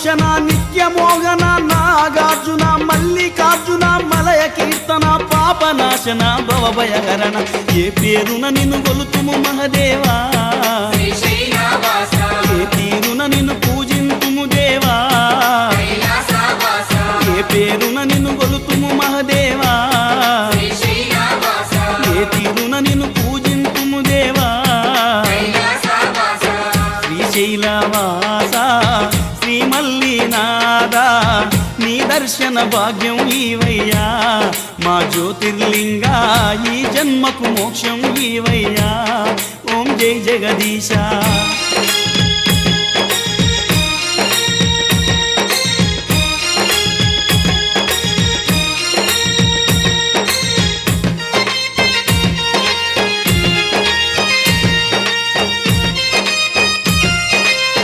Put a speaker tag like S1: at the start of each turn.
S1: నాగభూషణ నిత్యమోహన నాగార్జున మల్లికార్జున మలయ కీర్తన పాపనాశన భవభయహరణ ఏ పేరున నిన్ను గొలుతుము మహదేవా ఏ తీరున నిన్ను పూజింతుము దేవా ఏ పేరున నిన్ను గొలుతుము మహదేవా ఏ తీరున నిన్ను పూజింతుము దేవా శ్రీశైలవాస శ్రీ మల్లినాథ నీ దర్శన భాగ్యం ఈవయ్యా మా జ్యోతిర్లింగ ఈ జన్మకు మోక్షం ఈవయ్యా ఓం జై జగదీశ